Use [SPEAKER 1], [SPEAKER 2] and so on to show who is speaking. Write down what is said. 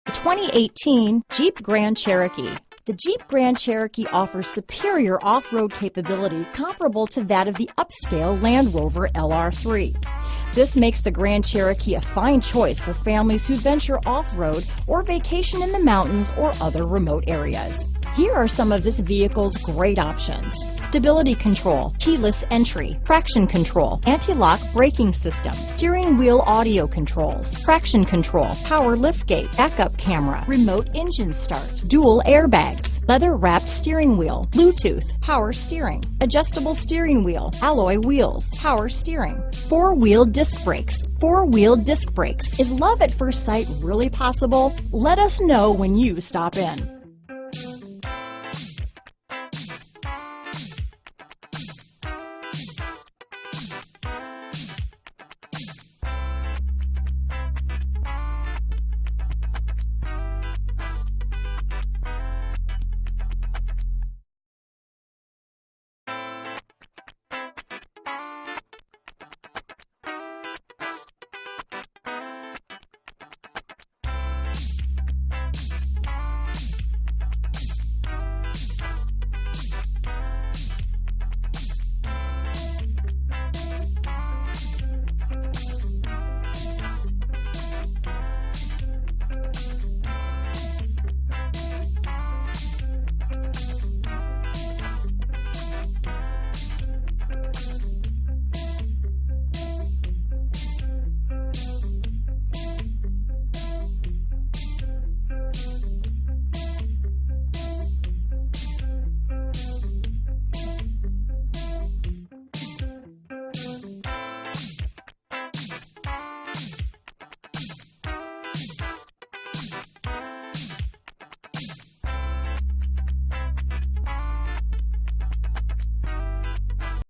[SPEAKER 1] The 2018 Jeep Grand Cherokee. The Jeep Grand Cherokee offers superior off-road capability comparable to that of the upscale Land Rover LR3. This makes the Grand Cherokee a fine choice for families who venture off-road or vacation in the mountains or other remote areas. Here are some of this vehicle's great options: stability control, keyless entry, traction control, anti-lock braking system, steering wheel audio controls, traction control, power liftgate, backup camera, remote engine start, dual airbags, leather-wrapped steering wheel, Bluetooth, power steering, adjustable steering wheel, alloy wheels, power steering, four-wheel disc brakes. Four-wheel disc brakes. Is love at first sight really possible? Let us know when you stop in.